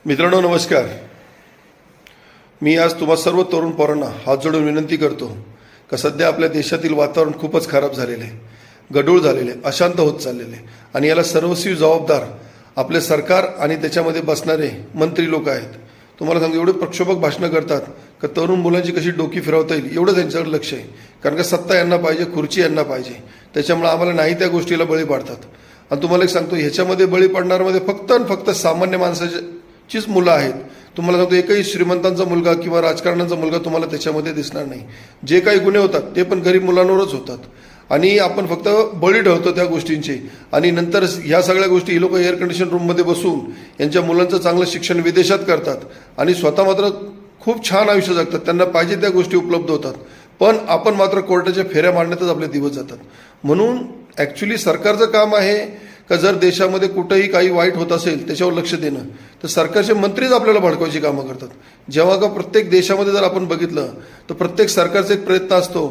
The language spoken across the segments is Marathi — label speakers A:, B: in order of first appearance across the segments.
A: मित्रांनो नमस्कार. मी आज तुम्हा सर्व तरुण पोरांना हात जोडून विनंती करतो का सध्या आपल्या देशातील वातावरण खूपच खराब झालेले आहे, गढूळ झालेले, अशांत होत चाललेले आणि याला सर्वस्वी जबाबदार आपले सरकार आणि त्याच्यामध्ये बसणारे मंत्री लोक आहेत. तुम्हाला सांगतो एवढे प्रक्षोभक भाषणं करतात का तरुण मुलांची कशी डोकी फिरवता येईल एवढं त्यांच्याकडे लक्ष आहे. कारण का सत्ता यांना पाहिजे, खुर्ची यांना पाहिजे, त्याच्यामुळे आम्हाला नाही त्या गोष्टीला बळी पाडतात. आणि तुम्हाला एक सांगतो ह्याच्यामध्ये बळी पडणारमध्ये फक्त आणि फक्त सामान्य माणसाचीच मुलं आहेत. तुम्हाला सांगतो एकही श्रीमंतांचा मुलगा किंवा राजकारणाचा मुलगा तुम्हाला त्याच्यामध्ये दिसणार नाही. जे काही गुन्हे होतात ते पण गरीब मुलांवरच होतात आणि आपण फक्त बळी ठेवतो त्या गोष्टींचे. आणि नंतर ह्या सगळ्या गोष्टी ही लोक एअर कंडिशन रूममध्ये बसून यांच्या मुलांचं चांगलं शिक्षण विदेशात करतात आणि स्वतः मात्र खूप छान आयुष्य जगतात, त्यांना पाहिजे त्या गोष्टी उपलब्ध होतात. पण आपण मात्र कोर्टाच्या फेऱ्या मारण्यातच आपले दिवस जातात. म्हणून ॲक्च्युली सरकारचं काम आहे का जर देशामध्ये कुठेही काही वाईट होत असेल त्याच्यावर लक्ष देणं, तर सरकारचे मंत्रीच आपल्याला भडकवायची कामं करतात. जेव्हा का प्रत्येक देशामध्ये जर आपण बघितलं तर प्रत्येक सरकारचा एक प्रयत्न असतो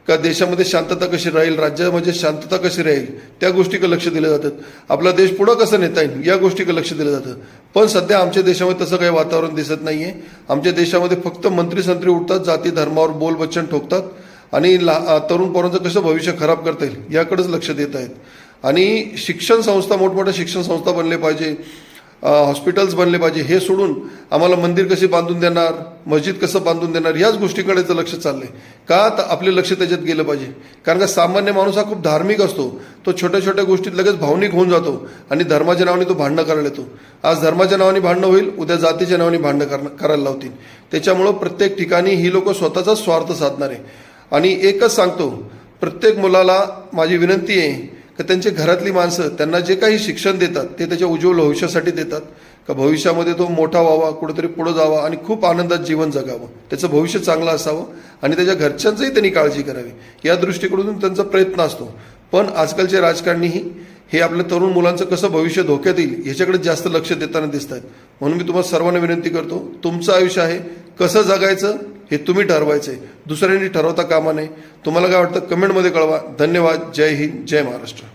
A: का देशामध्ये शांतता कशी राहील, राज्यामध्ये शांतता कशी राहील, त्या गोष्टीकडे लक्ष दिलं जातं. आपला देश पुढं कसं नेता येईल या गोष्टीकडे लक्ष दिलं जातं. पण सध्या आमच्या देशामध्ये तसं काही वातावरण दिसत नाही आहे. आमच्या देशामध्ये फक्त मंत्री संत्री उठतात, जाती धर्मावर बोलबच्चन ठोकतात आणि तरुण पोरांचं कसं भविष्य खराब करता येईल याकडेच लक्ष देत आहेत. आणि शिक्षण संस्था, मोठमोठ्या शिक्षण संस्था बनले पाहिजे, हॉस्पिटल्स बनले पाहिजे, हे सोडून आम्हाला मंदिर कसे बांधून देणार, मस्जिद कसं बांधून देणार याच गोष्टीकडेचं लक्ष चाललंय. का तर आपले लक्ष त्याच्यात गेलं पाहिजे. कारण का सामान्य माणूस हा खूप धार्मिक असतो, तो छोट्या छोट्या गोष्टीत लगेच भावनिक होऊन जातो आणि धर्माच्या नावाने तो भांडणं करायला येतो. आज धर्माच्या नावाने भांडणं होईल, उद्या जातीच्या नावाने भांडणं करायला लावतील. त्याच्यामुळं प्रत्येक ठिकाणी ही लोक स्वतःचा स्वार्थ साधणार आहे. आणि एकच सांगतो, प्रत्येक मुलाला माझी विनंती आहे की त्यांच्या घरातली माणसं त्यांना जे काही शिक्षण देतात ते त्याच्या उज्ज्वल भविष्यासाठी देतात, का भविष्यामध्ये तो मोठा व्हावा, कुठेतरी पुढे जावा आणि खूप आनंदात जीवन जगावं, त्याचं भविष्य चांगलं असावं आणि त्याच्या घरच्यांचंही त्यांनी काळजी करावी या दृष्टीकडून त्यांचा प्रयत्न असतो. पण आजकालचे राजकारणीही हे आपल्या तरुण मुलांचं कसं भविष्य धोक्यात येईल ह्याच्याकडे जास्त लक्ष देताना दिसत आहेत. म्हणून मी तुम्हाला सर्वांना विनंती करतो, तुमचं आयुष्य आहे, कसं जगायचं हे तुम्ही ठरवायचं आहे, दुसऱ्यांनी ठरवता कामा नये. तुम्हाला काय वाटतं कमेंटमध्ये कळवा. धन्यवाद. जय हिंद, जय महाराष्ट्र.